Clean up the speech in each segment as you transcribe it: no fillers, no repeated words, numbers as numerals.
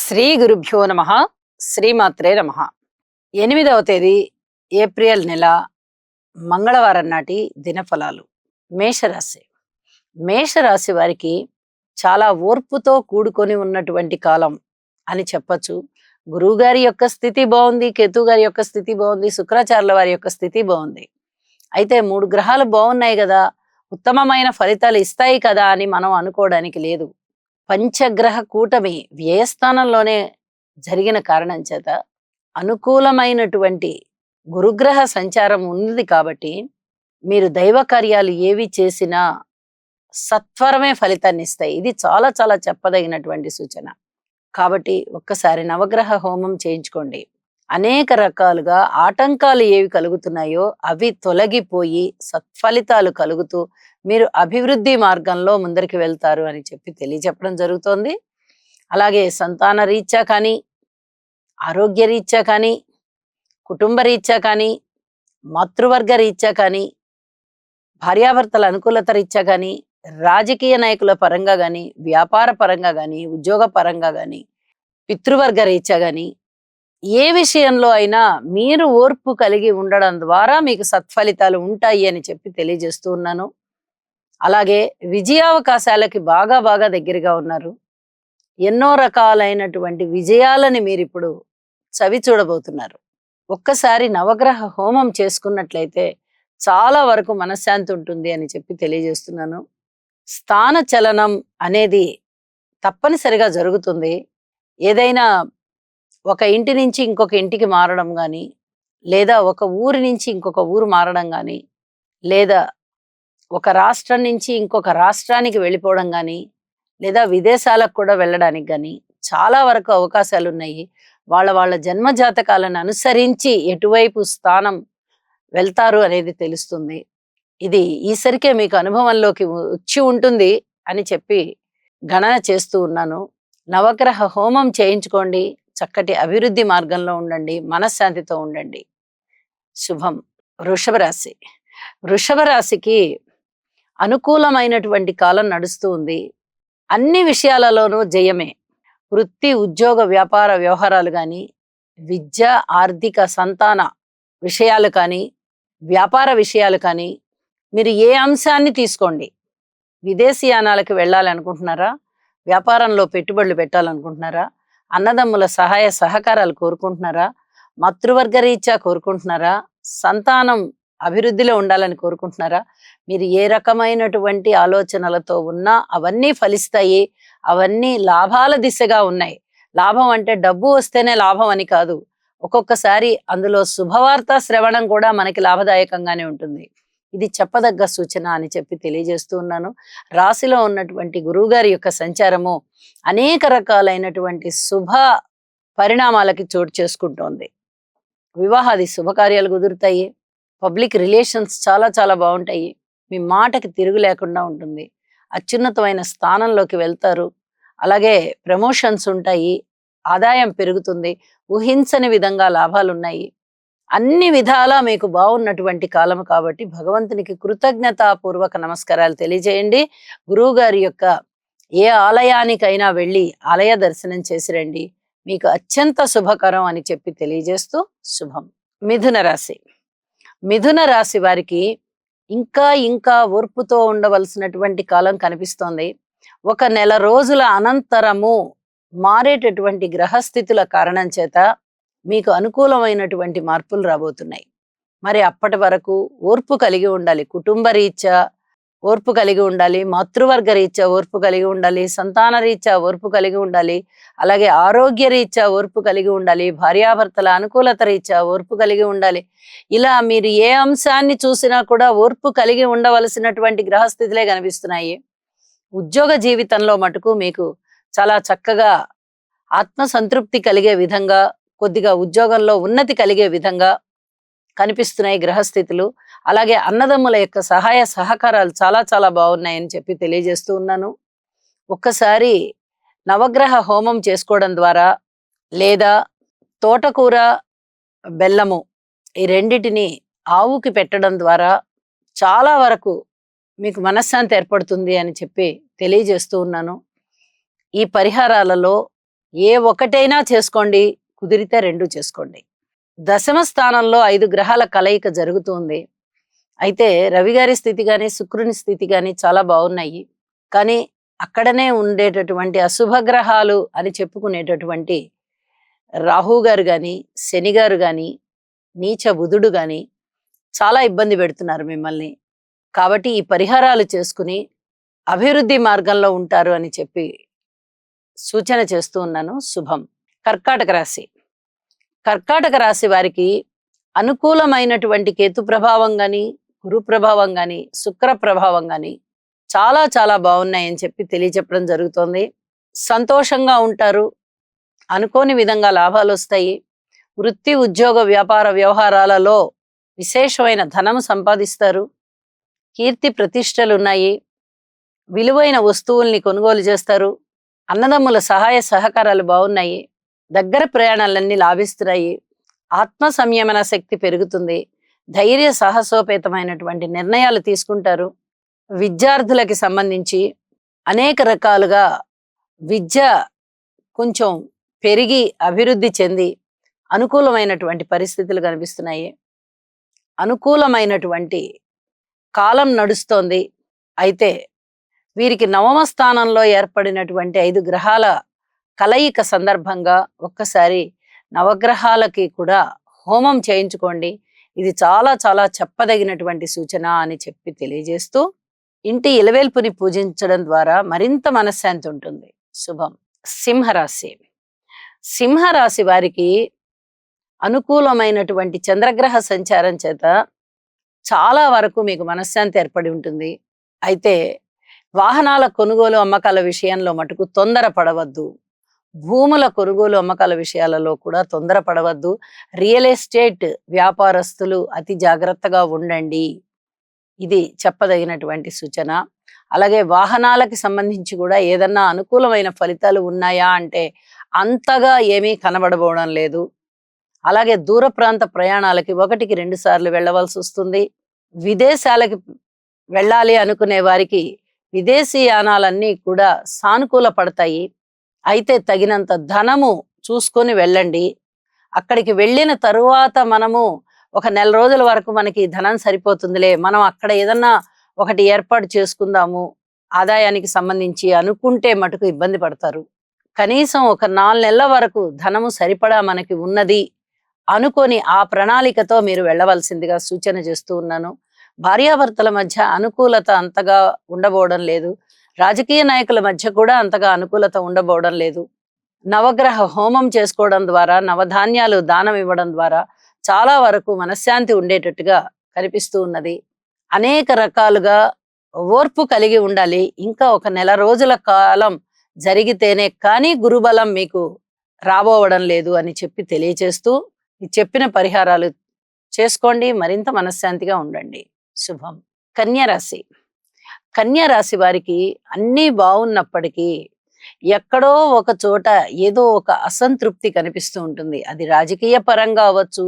శ్రీ గురుభ్యో నమః. శ్రీమాత్రే నమః. 8వ తేదీ ఏప్రిల్ నెల మంగళవారం నాటి దినఫలాలు. మేషరాశి. మేషరాశి వారికి చాలా ఓర్పుతో కూడుకొని ఉన్నటువంటి కాలం అని చెప్పచ్చు. గురువుగారి యొక్క స్థితి బాగుంది, కేతు గారి యొక్క స్థితి బాగుంది, శుక్రాచార్యుల వారి యొక్క స్థితి బాగుంది. అయితే 3 గ్రహాలు బాగున్నాయి కదా, ఉత్తమమైన ఫలితాలు ఇస్తాయి కదా అని మనం అనుకోవడానికి లేదు. పంచగ్రహ కూటమి వ్యయస్థానంలోనే జరిగిన కారణం చేత అనుకూలమైనటువంటి గురుగ్రహ సంచారం ఉంది కాబట్టి మీరు దైవ కార్యాలు ఏవి చేసినా సత్వరమే ఫలితాన్ని ఇస్తాయి. ఇది చాలా చాలా చెప్పదగినటువంటి సూచన. కాబట్టి ఒక్కసారి నవగ్రహ హోమం చేయించుకోండి. అనేక రకాలుగా ఆటంకాలు ఏవి కలుగుతున్నాయో అవి తొలగిపోయి సత్ఫలితాలు కలుగుతూ మీరు అభివృద్ధి మార్గంలో ముందరికి వెళ్తారు అని చెప్పి తెలియజెప్పడం జరుగుతోంది. అలాగే సంతాన రీత్యా కానీ, ఆరోగ్య రీత్యా కానీ, కుటుంబ రీత్యా కానీ, మాతృవర్గ రీత్యా కానీ, భార్యాభర్తల అనుకూలత రీత్యా కానీ, రాజకీయ నాయకుల పరంగా కానీ, వ్యాపార పరంగా కానీ, ఉద్యోగ పరంగా కానీ, పితృవర్గ రీత్యా కానీ, ఏ విషయంలో అయినా మీరు ఓర్పు కలిగి ఉండడం ద్వారా మీకు సత్ఫలితాలు ఉంటాయి అని చెప్పి తెలియజేస్తూ ఉన్నాను. అలాగే విజయావకాశాలకి బాగా బాగా దగ్గరగా ఉన్నారు. ఎన్నో రకాలైనటువంటి విజయాలని మీరు ఇప్పుడు చవి చూడబోతున్నారు. ఒక్కసారి నవగ్రహ హోమం చేసుకున్నట్లయితే చాలా వరకు మనశ్శాంతి ఉంటుంది అని చెప్పి తెలియజేస్తున్నాను. స్థాన చలనం అనేది తప్పనిసరిగా జరుగుతుంది. ఏదైనా ఒక ఇంటి నుంచి ఇంకొక ఇంటికి మారడం కానీ, లేదా ఒక ఊరి నుంచి ఇంకొక ఊరు మారడం కానీ, లేదా ఒక రాష్ట్రం నుంచి ఇంకొక రాష్ట్రానికి వెళ్ళిపోవడం కానీ, లేదా విదేశాలకు కూడా వెళ్ళడానికి కానీ చాలా వరకు అవకాశాలు ఉన్నాయి. వాళ్ళ వాళ్ళ జన్మజాతకాలను అనుసరించి ఎటువైపు స్థానం వెళ్తారు అనేది తెలుస్తుంది. ఇది ఈసరికే మీకు అనుభవంలోకి వచ్చి ఉంటుంది అని చెప్పి గణన చేస్తూ ఉన్నాను. నవగ్రహ హోమం చేయించుకోండి. చక్కటి అభివృద్ధి మార్గంలో ఉండండి. మనశ్శాంతితో ఉండండి. శుభం. వృషభ రాశి. వృషభ రాశికి అనుకూలమైనటువంటి కాలం నడుస్తూ ఉంది. అన్ని విషయాలలోనూ జయమే. వృత్తి, ఉద్యోగ, వ్యాపార వ్యవహారాలు కానీ, విద్య, ఆర్థిక, సంతాన విషయాలు కానీ, వ్యాపార విషయాలు కానీ, మీరు ఏ అంశాన్ని తీసుకోండి. విదేశీయానాలకు వెళ్ళాలనుకుంటున్నారా? వ్యాపారంలో పెట్టుబడులు పెట్టాలనుకుంటున్నారా? అన్నదమ్ముల సహాయ సహకారాలు కోరుకుంటున్నారా? మాతృవర్గ రీత్యా కోరుకుంటున్నారా? సంతానం అభివృద్ధిలో ఉండాలని కోరుకుంటున్నారా? మీరు ఏ రకమైనటువంటి ఆలోచనలతో ఉన్నా అవన్నీ ఫలిస్తాయి. అవన్నీ లాభాల దిశగా ఉన్నాయి. లాభం అంటే డబ్బు వస్తేనే లాభం అని కాదు. ఒక్కొక్కసారి అందులో శుభవార్త శ్రవణం కూడా మనకి లాభదాయకంగానే ఉంటుంది. ఇది చెప్పదగ్గ సూచన అని చెప్పి తెలియజేస్తూ ఉన్నాను. రాశిలో ఉన్నటువంటి గురువుగారి యొక్క సంచారము అనేక రకాలైనటువంటి శుభ పరిణామాలకి చోటు చేసుకుంటోంది. వివాహాది శుభకార్యాలు కుదురుతాయి. పబ్లిక్ రిలేషన్స్ చాలా చాలా బాగుంటాయి. మీ మాటకి తిరుగు లేకుండా ఉంటుంది. అత్యున్నతమైన స్థానంలోకి వెళ్తారు. అలాగే ప్రమోషన్స్ ఉంటాయి. ఆదాయం పెరుగుతుంది. ఊహించని విధంగా లాభాలు ఉన్నాయి. అన్ని విధాలా మీకు బాగున్నటువంటి కాలం కాబట్టి భగవంతునికి కృతజ్ఞతాపూర్వక నమస్కారాలు తెలియజేయండి. గురువు గారి యొక్క ఏ ఆలయానికైనా వెళ్ళి ఆలయ దర్శనం చేసి రండి. మీకు అత్యంత శుభకరం అని చెప్పి తెలియజేస్తూ శుభం. మిథున రాశి. మిథున రాశి వారికి ఇంకా ఇంకా ఓర్పుతో ఉండవలసినటువంటి కాలం కనిపిస్తోంది. ఒక నెల రోజుల అనంతరము మారేటటువంటి గ్రహస్థితుల కారణం చేత మీకు అనుకూలమైనటువంటి మార్పులు రాబోతున్నాయి. మరి అప్పటి వరకు ఓర్పు కలిగి ఉండాలి. కుటుంబ రీత్యా ఓర్పు కలిగి ఉండాలి. మాతృవర్గ రీత్యా ఓర్పు కలిగి ఉండాలి. సంతాన రీత్యా ఓర్పు కలిగి ఉండాలి. అలాగే ఆరోగ్య రీత్యా ఓర్పు కలిగి ఉండాలి. భార్యాభర్తల అనుకూలత రీత్యా ఓర్పు కలిగి ఉండాలి. ఇలా మీరు ఏ అంశాన్ని చూసినా కూడా ఓర్పు కలిగి ఉండవలసినటువంటి గ్రహస్థితులే కనిపిస్తున్నాయి. ఉద్యోగ జీవితంలో మటుకు మీకు చాలా చక్కగా ఆత్మసంతృప్తి కలిగే విధంగా, కొద్దిగా ఉద్యోగంలో ఉన్నతి కలిగే విధంగా కనిపిస్తున్నాయి గ్రహస్థితులు. అలాగే అన్నదమ్ముల యొక్క సహాయ సహకారాలు చాలా చాలా బాగున్నాయని చెప్పి తెలియజేస్తూ ఉన్నాను. ఒక్కసారి నవగ్రహ హోమం చేసుకోవడం ద్వారా, లేదా తోటకూర, బెల్లము ఈ రెండిటిని ఆవుకి పెట్టడం ద్వారా చాలా వరకు మీకు మనశ్శాంతి ఏర్పడుతుంది అని చెప్పి తెలియజేస్తూ ఉన్నాను. ఈ పరిహారాలలో ఏ ఒకటైనా చేసుకోండి, కుదిరితే 2 చేసుకోండి. దశమ స్థానంలో 5 గ్రహాల కలయిక జరుగుతుంది. అయితే రవి గారి స్థితి గాని, శుక్రుని స్థితి గాని చాలా బాగున్నాయి. కానీ అక్కడనే ఉండేటటువంటి అశుభ గ్రహాలు అని చెప్పుకునేటటువంటి రాహు గారు గాని, శని గారు గాని, నీచ బుధుడు గాని చాలా ఇబ్బంది పెడుతున్నారు మిమ్మల్ని. కాబట్టి ఈ పరిహారాలు చేసుకుని అభివృద్ధి మార్గంలో ఉంటారు అని చెప్పి సూచన చేస్తూ ఉన్నాను. శుభం. కర్కాటక రాశి. కర్కాటక రాశి వారికి అనుకూలమైనటువంటి కేతు ప్రభావం గాని, గురు ప్రభావం గాని, శుక్ర ప్రభావం గాని చాలా చాలా బాగున్నాయని చెప్పి తెలియచెప్పడం జరుగుతోంది. సంతోషంగా ఉంటారు. అనుకోని విధంగా లాభాలు వస్తాయి. వృత్తి, ఉద్యోగ, వ్యాపార వ్యవహారాలలో విశేషమైన ధనం సంపాదిస్తారు. కీర్తి ప్రతిష్టలు ఉన్నాయి. విలువైన వస్తువుల్ని కొనుగోలు చేస్తారు. అన్నదమ్ముల సహాయ సహకారాలు బాగున్నాయి. దగ్గర ప్రయాణాలన్నీ లాభిస్తున్నాయి. ఆత్మ సంయమన శక్తి పెరుగుతుంది. ధైర్య సాహసోపేతమైనటువంటి నిర్ణయాలు తీసుకుంటారు. విద్యార్థులకి సంబంధించి అనేక రకాలుగా విద్య కొంచెం పెరిగి అభివృద్ధి చెంది అనుకూలమైనటువంటి పరిస్థితులు కనిపిస్తున్నాయి. అనుకూలమైనటువంటి కాలం నడుస్తోంది. అయితే వీరికి నవమ స్థానంలో ఏర్పడినటువంటి 5 గ్రహాల కలయిక సందర్భంగా ఒక్కసారి నవగ్రహాలకి కూడా హోమం చేయించుకోండి. ఇది చాలా చాలా చెప్పదగినటువంటి సూచన అని చెప్పి తెలియజేస్తూ, ఇంటి ఇలవేల్పుని పూజించడం ద్వారా మరింత మనశ్శాంతి ఉంటుంది. శుభం. సింహరాశి. సింహరాశి వారికి అనుకూలమైనటువంటి చంద్రగ్రహ సంచారం చేత చాలా వరకు మీకు మనశ్శాంతి ఏర్పడి ఉంటుంది. అయితే వాహనాల కొనుగోలు అమ్మకాల విషయంలో మటుకు తొందరపడవద్దు. భూముల కొనుగోలు అమ్మకాల విషయాలలో కూడా తొందరపడవద్దు. రియల్ ఎస్టేట్ వ్యాపారస్తులు అతి జాగ్రత్తగా ఉండండి. ఇది చెప్పదగినటువంటి సూచన. అలాగే వాహనాలకి సంబంధించి కూడా ఏదన్నా అనుకూలమైన ఫలితాలు ఉన్నాయా అంటే అంతగా ఏమీ కనబడబోవడం లేదు. అలాగే దూర ప్రాంత ప్రయాణాలకి 1కి 2 సార్లు వెళ్ళవలసి వస్తుంది. విదేశాలకి వెళ్ళాలి అనుకునే వారికి విదేశీ యానాలన్నీ కూడా సానుకూల పడతాయి. అయితే తగినంత ధనము చూసుకొని వెళ్ళండి. అక్కడికి వెళ్ళిన తరువాత మనము ఒక నెల రోజుల వరకు మనకి ధనం సరిపోతుందిలే, మనం అక్కడ ఏదన్నా ఒకటి ఏర్పాటు చేసుకుందాము ఆదాయానికి సంబంధించి అనుకుంటే మటుకు ఇబ్బంది పడతారు. కనీసం ఒక 4 నెలల వరకు ధనము సరిపడా మనకి ఉన్నది అనుకొని ఆ ప్రణాళికతో మీరు వెళ్ళవలసిందిగా సూచన చేస్తూ ఉన్నాను. భార్యాభర్తల మధ్య అనుకూలత అంతగా ఉండబోవడం లేదు. రాజకీయ నాయకుల మధ్య కూడా అంతగా అనుకూలత ఉండబోవడం లేదు. నవగ్రహ హోమం చేసుకోవడం ద్వారా, నవధాన్యాలు దానం ఇవ్వడం ద్వారా చాలా వరకు మనశ్శాంతి ఉండేటట్టుగా కనిపిస్తూ ఉన్నది. అనేక రకాలుగా ఓర్పు కలిగి ఉండాలి. ఇంకా ఒక నెల రోజుల కాలం జరిగితేనే కానీ గురుబలం మీకు రాబోవడం లేదు అని చెప్పి తెలియచేస్తూ, ఈ చెప్పిన పరిహారాలు చేసుకోండి. మరింత మనశ్శాంతిగా ఉండండి. శుభం. కన్యరాశి. కన్యరాశి వారికి అన్నీ బాగున్నప్పటికీ ఎక్కడో ఒక చోట ఏదో ఒక అసంతృప్తి కనిపిస్తూ ఉంటుంది. అది రాజకీయ పరంగా అవ్వచ్చు,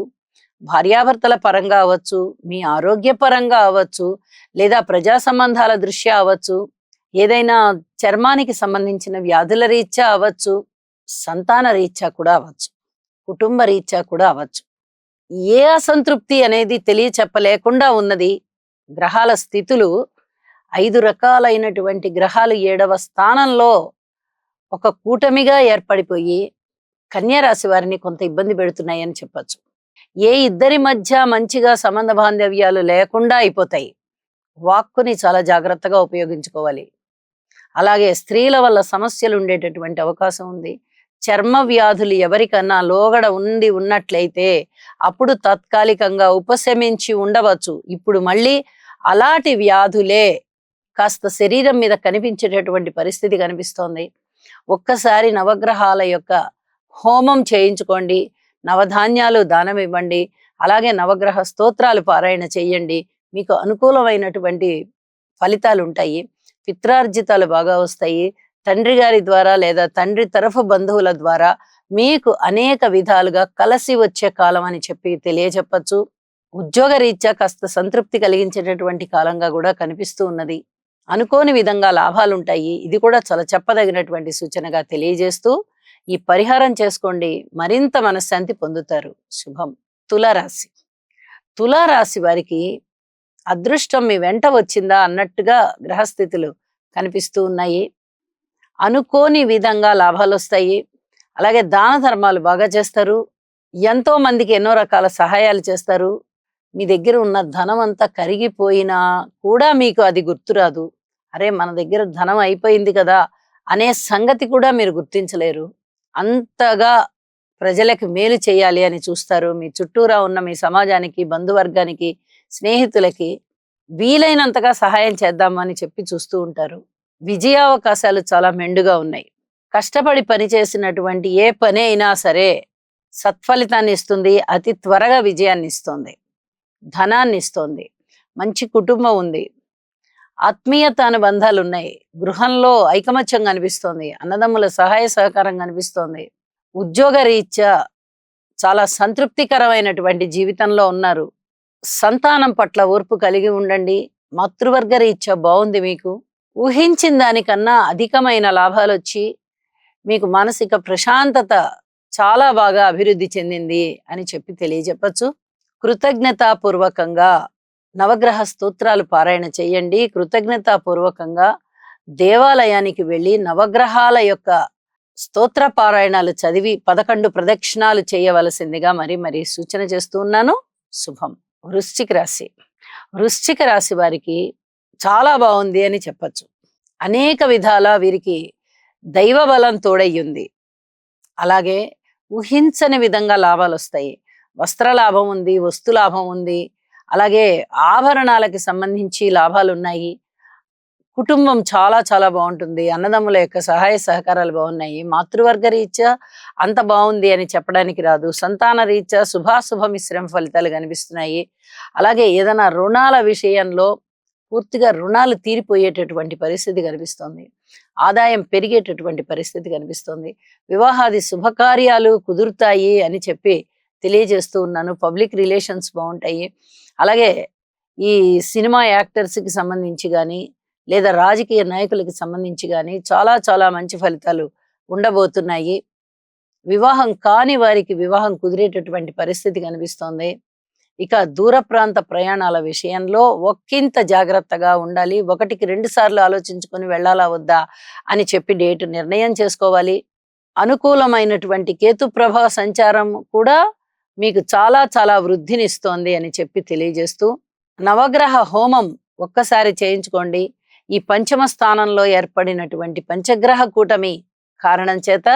భార్యాభర్తల పరంగా అవ్వచ్చు, మీ ఆరోగ్య పరంగా అవ్వచ్చు, లేదా ప్రజా సంబంధాల దృష్ట్యా అవ్వచ్చు, ఏదైనా చర్మానికి సంబంధించిన వ్యాధుల రీత్యా అవ్వచ్చు, సంతాన రీత్యా కూడా అవ్వచ్చు, కుటుంబ రీత్యా కూడా అవ్వచ్చు. ఏ అసంతృప్తి అనేది తెలియచెప్పలేకుండా ఉన్నది. గ్రహాల స్థితులు 5 రకాలైనటువంటి గ్రహాలు 7వ స్థానంలో ఒక కూటమిగా ఏర్పడిపోయి కన్యరాశి వారిని కొంత ఇబ్బంది పెడుతున్నాయని చెప్పచ్చు. ఏ ఇద్దరి మధ్య మంచిగా సంబంధ బాంధవ్యాలు లేకుండా అయిపోతాయి. వాక్కుని చాలా జాగ్రత్తగా ఉపయోగించుకోవాలి. అలాగే స్త్రీల వల్ల సమస్యలు ఉండేటటువంటి అవకాశం ఉంది. చర్మ వ్యాధులు ఎవరికన్నా లోగడ ఉన్నట్లయితే అప్పుడు తాత్కాలికంగా ఉపశమించి ఉండవచ్చు. ఇప్పుడు మళ్ళీ అలాంటి వ్యాధులే కాస్త శరీరం మీద కనిపించేటటువంటి పరిస్థితి కనిపిస్తోంది. ఒక్కసారి నవగ్రహాల యొక్క హోమం చేయించుకోండి. నవధాన్యాలు దానం ఇవ్వండి. అలాగే నవగ్రహ స్తోత్రాలు పారాయణ చేయండి. మీకు అనుకూలమైనటువంటి ఫలితాలు ఉంటాయి. పిత్రార్జితాలు బాగా వస్తాయి. తండ్రి గారి ద్వారా లేదా తండ్రి తరఫు బంధువుల ద్వారా మీకు అనేక విధాలుగా కలిసి వచ్చే కాలం అని చెప్పి తెలియచెప్పచ్చు. ఉద్యోగ రీత్యా కాస్త సంతృప్తి కలిగించేటటువంటి కాలంగా కూడా కనిపిస్తూ ఉన్నది. అనుకోని విధంగా లాభాలుంటాయి. ఇది కూడా చాలా చెప్పదగినటువంటి సూచనగా తెలియజేస్తూ, ఈ పరిహారం చేసుకోండి, మరింత మనశ్శాంతి పొందుతారు. శుభం. తులారాశి. తులారాశి వారికి అదృష్టం మీ వెంట వచ్చిందా అన్నట్టుగా గ్రహస్థితులు కనిపిస్తూ ఉన్నాయి. అనుకోని విధంగా లాభాలు వస్తాయి. అలాగే దాన ధర్మాలు బాగా చేస్తారు. ఎంతో మందికి ఎన్నో రకాల సహాయాలు చేస్తారు. మీ దగ్గర ఉన్న ధనం అంతా కరిగిపోయినా కూడా మీకు అది గుర్తురాదు. అరే, మన దగ్గర ధనం అయిపోయింది కదా అనే సంగతి కూడా మీరు గుర్తించలేరు. అంతగా ప్రజలకు మేలు చేయాలి అని చూస్తారు. మీ చుట్టూరా ఉన్న మీ సమాజానికి, బంధువర్గానికి, స్నేహితులకి వీలైనంతగా సహాయం చేద్దామని చెప్పి చూస్తూ ఉంటారు. విజయావకాశాలు చాలా మెండుగా ఉన్నాయి. కష్టపడి పని చేసినటువంటి ఏ పని అయినా సరే సత్ఫలితాన్ని ఇస్తుంది. అతి త్వరగా విజయాన్ని ఇస్తుంది, ధనాన్ని ఇస్తుంది. మంచి కుటుంబం ఉంది, ఆత్మీయత అనుబంధాలు ఉన్నాయి, గృహంలో ఐకమత్యం కనిపిస్తోంది, అన్నదమ్ముల సహాయ సహకారం కనిపిస్తోంది. ఉద్యోగ రీత్యా చాలా సంతృప్తికరమైనటువంటి జీవితంలో ఉన్నారు. సంతానం పట్ల ఓర్పు కలిగి ఉండండి. మాతృవర్గ రీత్యా బాగుంది. మీకు ఊహించిన దానికన్నా అధికమైన లాభాలు వచ్చి మీకు మానసిక ప్రశాంతత చాలా బాగా అభివృద్ధి చెందింది అని చెప్పి తెలియజెప్పచ్చు. కృతజ్ఞతాపూర్వకంగా నవగ్రహ స్తోత్రాలు పారాయణ చేయండి. కృతజ్ఞతాపూర్వకంగా దేవాలయానికి వెళ్ళి నవగ్రహాల యొక్క స్తోత్ర పారాయణాలు చదివి 11 ప్రదక్షిణాలు చేయవలసిందిగా మరి సూచన చేస్తూ ఉన్నాను. శుభం. వృశ్చిక రాశి. వృశ్చిక రాశి వారికి చాలా బాగుంది అని చెప్పచ్చు. అనేక విధాల వీరికి దైవ బలం తోడయ్యింది. అలాగే ఊహించని విధంగా లాభాలు వస్తాయి. వస్త్ర లాభం ఉంది, వస్తు లాభం ఉంది, అలాగే ఆభరణాలకి సంబంధించి లాభాలు ఉన్నాయి. కుటుంబం చాలా చాలా బాగుంటుంది. అన్నదమ్ముల యొక్క సహాయ సహకారాలు బాగున్నాయి. మాతృవర్గ రీత్యా అంత బాగుంది అని చెప్పడానికి రాదు. సంతాన రీత్యా శుభాశుభ మిశ్రమ ఫలితాలు కనిపిస్తున్నాయి. అలాగే ఏదైనా రుణాల విషయంలో పూర్తిగా రుణాలు తీరిపోయేటటువంటి పరిస్థితి కనిపిస్తోంది. ఆదాయం పెరిగేటటువంటి పరిస్థితి కనిపిస్తోంది. వివాహాది శుభకార్యాలు కుదురుతాయి అని చెప్పి తెలియజేస్తూ ఉన్నాను. పబ్లిక్ రిలేషన్స్ బాగుంటాయి. అలాగే ఈ సినిమా యాక్టర్స్కి సంబంధించి కానీ, లేదా రాజకీయ నాయకులకి సంబంధించి కానీ చాలా చాలా మంచి ఫలితాలు ఉండబోతున్నాయి. వివాహం కాని వారికి వివాహం కుదిరేటటువంటి పరిస్థితి కనిపిస్తోంది. ఇక దూర ప్రాంత ప్రయాణాల విషయంలో ఒక్కింత జాగ్రత్తగా ఉండాలి. 1కి 2 సార్లు ఆలోచించుకొని వెళ్ళాలా వద్దా అని చెప్పి డేటు నిర్ణయం చేసుకోవాలి. అనుకూలమైనటువంటి కేతు ప్రభావ సంచారం కూడా మీకు చాలా చాలా వృద్ధినిస్తోంది అని చెప్పి తెలియజేస్తూ, నవగ్రహ హోమం ఒక్కసారి చేయించుకోండి. ఈ పంచమ స్థానంలో ఏర్పడినటువంటి పంచగ్రహ కూటమి కారణం చేత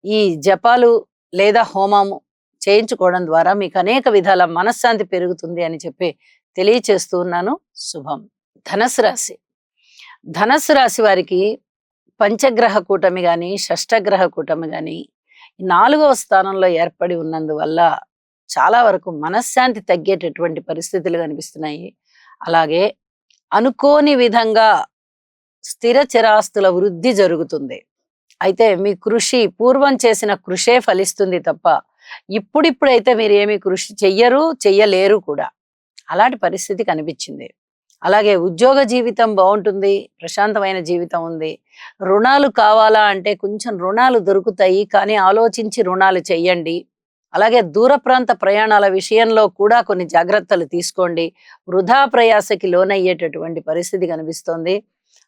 ఈ జపాలు లేదా హోమము చేయించుకోవడం ద్వారా మీకు అనేక విధాల మనశ్శాంతి పెరుగుతుంది అని చెప్పి తెలియచేస్తూ ఉన్నాను. శుభం. ధనస్సు రాశి. ధనస్సు రాశి వారికి పంచగ్రహ కూటమి కానీ, షష్టగ్రహ కూటమి కానీ 4వ స్థానంలో ఏర్పడి ఉన్నందువల్ల చాలా వరకు మనశ్శాంతి తగ్గేటటువంటి పరిస్థితులు కనిపిస్తున్నాయి. అలాగే అనుకోని విధంగా స్థిర చిరాస్తుల వృద్ధి జరుగుతుంది. అయితే మీ కృషి, పూర్వం చేసిన కృషే ఫలిస్తుంది తప్ప ఇప్పుడిప్పుడైతే మీరు ఏమి కృషి చెయ్యలేరు కూడా. అలాంటి పరిస్థితి కనిపించింది. అలాగే ఉద్యోగ జీవితం బాగుంటుంది, ప్రశాంతమైన జీవితం ఉంది. రుణాలు కావాలా అంటే కొంచెం రుణాలు దొరుకుతాయి, కానీ ఆలోచించి రుణాలు చెయ్యండి. అలాగే దూర ప్రాంత ప్రయాణాల విషయంలో కూడా కొన్ని జాగ్రత్తలు తీసుకోండి. వృధా ప్రయాసకి లోనయ్యేటటువంటి పరిస్థితి కనిపిస్తోంది.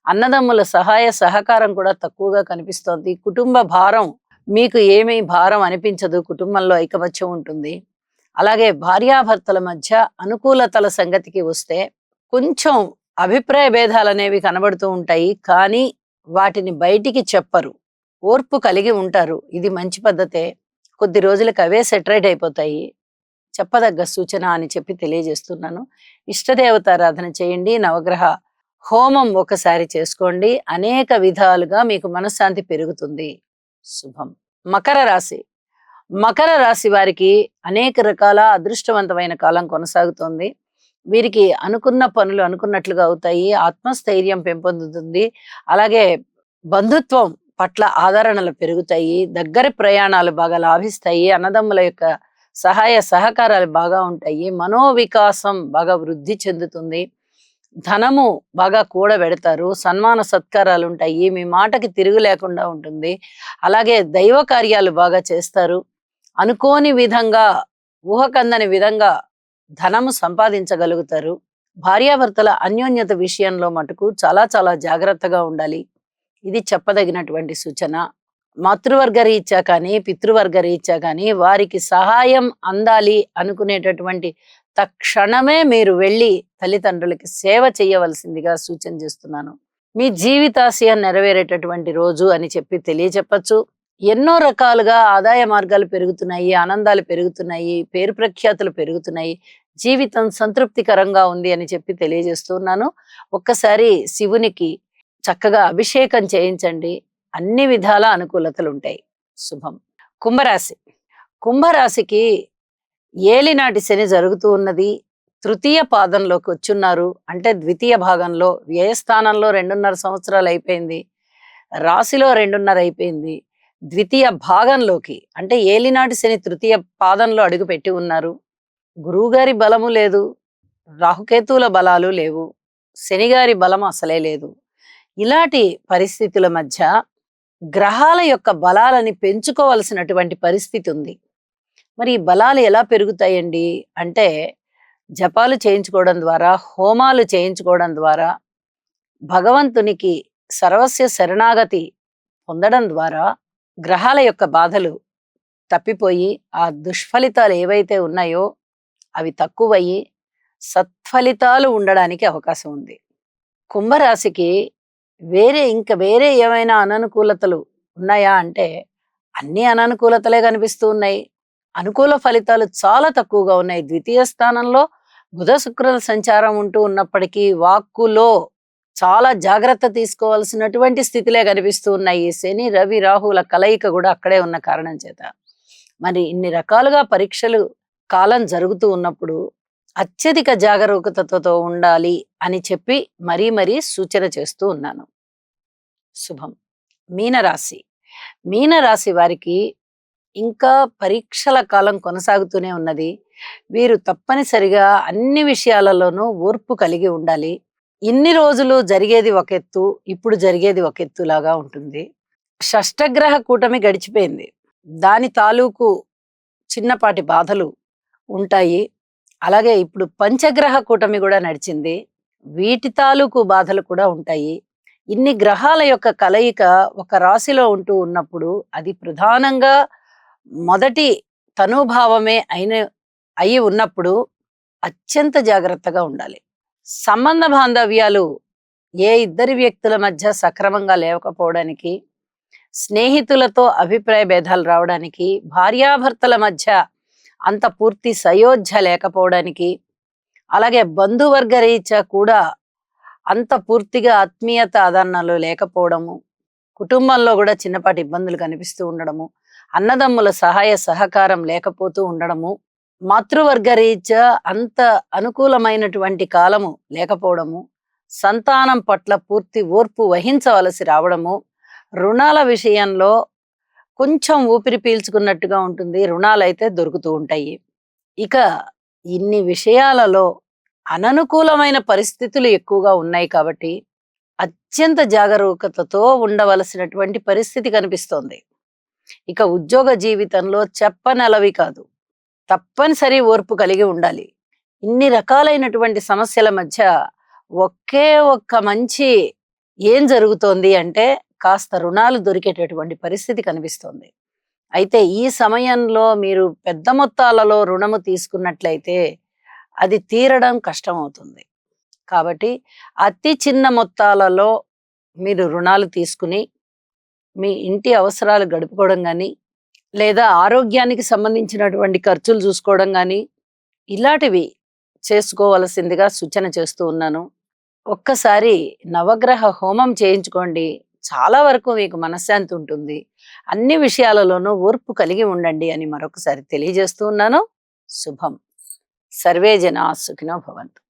అన్నదమ్ముల సహాయ సహకారం కూడా తక్కువగా కనిపిస్తోంది. కుటుంబ భారం మీకు ఏమీ భారం అనిపించదు. కుటుంబంలో ఐకమత్యం ఉంటుంది. అలాగే భార్యాభర్తల మధ్య అనుకూలతల సంగతికి వస్తే కొంచెం అభిప్రాయ భేదాలు అనేవి కనబడుతూ ఉంటాయి, కానీ వాటిని బయటికి చెప్పరు. ఓర్పు కలిగి ఉంటారు. ఇది మంచి పద్ధతే. కొద్ది రోజులకు అవే సెటరేట్ అయిపోతాయి. చెప్పదగ్గ సూచన అని చెప్పి తెలియజేస్తున్నాను. ఇష్టదేవతారాధన చేయండి. నవగ్రహ హోమం ఒకసారి చేసుకోండి. అనేక విధాలుగా మీకు మనశ్శాంతి పెరుగుతుంది. శుభం. మకర రాశి. మకర రాశి వారికి అనేక రకాల అదృష్టవంతమైన కాలం కొనసాగుతోంది. వీరికి అనుకున్న పనులు అనుకున్నట్లుగా అవుతాయి. ఆత్మస్థైర్యం పెంపొందుతుంది. అలాగే బంధుత్వం పట్ల ఆదరణలు పెరుగుతాయి. దగ్గర ప్రయాణాలు బాగా లాభిస్తాయి. అన్నదమ్ముల యొక్క సహాయ సహకారాలు బాగా ఉంటాయి. మనోవికాసం బాగా వృద్ధి చెందుతుంది. ధనము బాగా కూడబెడతారు. సన్మాన సత్కారాలుంటాయి. మీ మాటకి తిరుగు లేకుండా ఉంటుంది. అలాగే దైవ కార్యాలు బాగా చేస్తారు. అనుకోని విధంగా, ఊహకందని విధంగా ధనము సంపాదించగలుగుతారు. భార్యాభర్తల అన్యోన్యత విషయంలో మటుకు చాలా చాలా జాగ్రత్తగా ఉండాలి. ఇది చెప్పదగినటువంటి సూచన. మాతృవర్గ రీత్యా కానీ, పితృవర్గ రీత్యా కానీ వారికి సహాయం అందాలి అనుకునేటటువంటి తక్షణమే మీరు వెళ్ళి తల్లిదండ్రులకి సేవ చేయవలసిందిగా సూచన చేస్తున్నాను. మీ జీవితాశయం నెరవేరేటటువంటి రోజు అని చెప్పి తెలియచెప్పచ్చు. ఎన్నో రకాలుగా ఆదాయ మార్గాలు పెరుగుతున్నాయి, ఆనందాలు పెరుగుతున్నాయి, పేరు ప్రఖ్యాతులు పెరుగుతున్నాయి. జీవితం సంతృప్తికరంగా ఉంది అని చెప్పి తెలియజేస్తున్నాను. ఒక్కసారి శివునికి చక్కగా అభిషేకం చేయించండి. అన్ని విధాల అనుకూలతలు ఉంటాయి. శుభం. కుంభరాశి. కుంభరాశికి ఏలినాటి శని జరుగుతూ ఉన్నది. తృతీయ పాదంలోకి వచ్చున్నారు. అంటే ద్వితీయ భాగంలో వ్యయస్థానంలో 2.5 సంవత్సరాలు అయిపోయింది. రాశిలో 2.5 అయిపోయింది. ద్వితీయ భాగంలోకి అంటే ఏలినాటి శని తృతీయ పాదంలో అడుగు పెట్టి ఉన్నారు. గురువుగారి బలము లేదు, రాహుకేతువుల బలాలు లేవు, శనిగారి బలం అసలే లేదు. ఇలాంటి పరిస్థితుల మధ్య గ్రహాల యొక్క బలాలని పెంచుకోవలసినటువంటి పరిస్థితి ఉంది. మరి ఈ బలాలు ఎలా పెరుగుతాయండి అంటే జపాలు చేయించుకోవడం ద్వారా, హోమాలు చేయించుకోవడం ద్వారా, భగవంతునికి సర్వస్య శరణాగతి పొందడం ద్వారా గ్రహాల యొక్క బాధలు తప్పిపోయి ఆ దుష్ఫలితాలు ఏవైతే ఉన్నాయో అవి తక్కువయ్యి సత్ఫలితాలు ఉండడానికి అవకాశం ఉంది. కుంభరాశికి వేరే ఏమైనా అననుకూలతలు ఉన్నాయా అంటే అన్ని అననుకూలతలే కనిపిస్తూ ఉన్నాయి. అనుకూల ఫలితాలు చాలా తక్కువగా ఉన్నాయి. ద్వితీయ స్థానంలో బుధ శుక్రుల సంచారం ఉంటూ ఉన్నప్పటికీ వాక్కులో చాలా జాగ్రత్త తీసుకోవాల్సినటువంటి స్థితిలే కనిపిస్తూ ఉన్నాయి. శని రవి రాహుల కలయిక కూడా అక్కడే ఉన్న కారణం చేత మరి ఇన్ని రకాలుగా పరీక్షలు కాలం జరుగుతూ ఉన్నప్పుడు అత్యధిక జాగరూకతతో ఉండాలి అని చెప్పి మరీ సూచన చేస్తూ ఉన్నాను. శుభం. మీనరాశి. మీనరాశి వారికి ఇంకా పరీక్షల కాలం కొనసాగుతూనే ఉన్నది. వీరు తప్పనిసరిగా అన్ని విషయాలలోనూ ఓర్పు కలిగి ఉండాలి. ఇన్ని రోజులు జరిగేది ఒక ఎత్తు, ఇప్పుడు జరిగేది ఒక ఎత్తులాగా ఉంటుంది. షష్టగ్రహ కూటమి గడిచిపోయింది. దాని తాలూకు చిన్నపాటి బాధలు ఉంటాయి. అలాగే ఇప్పుడు పంచగ్రహ కూటమి కూడా నడిచింది. వీటి తాలూకు బాధలు కూడా ఉంటాయి. ఇన్ని గ్రహాల యొక్క కలయిక ఒక రాశిలో ఉంటూ ఉన్నప్పుడు అది ప్రధానంగా మొదటి తనుభావమే అయి ఉన్నప్పుడు అత్యంత జాగ్రత్తగా ఉండాలి. సంబంధ బాంధవ్యాలు ఏ ఇద్దరి వ్యక్తుల మధ్య సక్రమంగా లేకపోవడానికి, స్నేహితులతో అభిప్రాయ భేదాలు రావడానికి, భార్యాభర్తల మధ్య అంత పూర్తి సయోధ్య లేకపోవడానికి, అలాగే బంధువర్గ రీత్యా కూడా అంత పూర్తిగా ఆత్మీయత ఆదరణలు లేకపోవడము, కుటుంబంలో కూడా చిన్నపాటి ఇబ్బందులు కనిపిస్తూ ఉండడము, అన్నదమ్ముల సహాయ సహకారం లేకపోతూ ఉండడము, మాతృవర్గ రీత్యా అంత అనుకూలమైనటువంటి కాలము లేకపోవడము, సంతానం పట్ల పూర్తి ఓర్పు వహించవలసి రావడము, రుణాల విషయంలో కొంచెం ఊపిరి పీల్చుకున్నట్టుగా ఉంటుంది. రుణాలైతే దొరుకుతూ ఉంటాయి. ఇక ఇన్ని విషయాలలో అననుకూలమైన పరిస్థితులు ఎక్కువగా ఉన్నాయి కాబట్టి అత్యంత జాగరూకతతో ఉండవలసినటువంటి పరిస్థితి కనిపిస్తోంది. ఇక ఉద్యోగ జీవితంలో చెప్పనలవి కాదు, తప్పనిసరి ఓర్పు కలిగి ఉండాలి. ఇన్ని రకాలైనటువంటి సమస్యల మధ్య ఒకే ఒక్క మంచి ఏం జరుగుతోంది అంటే కాస్త రుణాలు దొరికేటటువంటి పరిస్థితి కనిపిస్తోంది. అయితే ఈ సమయంలో మీరు పెద్ద మొత్తాలలో రుణము తీసుకున్నట్లయితే అది తీరడం కష్టమవుతుంది. కాబట్టి అతి చిన్న మొత్తాలలో మీరు రుణాలు తీసుకుని మీ ఇంటి అవసరాలు గడుపుకోవడం కానీ, లేదా ఆరోగ్యానికి సంబంధించినటువంటి ఖర్చులు చూసుకోవడం కానీ, ఇలాంటివి చేసుకోవలసిందిగా సూచన చేస్తూ ఉన్నాను. ఒక్కసారి నవగ్రహ హోమం చేయించుకోండి. చాలా వరకు మీకు మనశ్శాంతి ఉంటుంది. అన్ని విషయాలలోనూ ఓర్పు కలిగి ఉండండి అని మరొకసారి తెలియజేస్తూ ఉన్నాను. శుభం. సర్వే జనా సుఖినో భవంతు.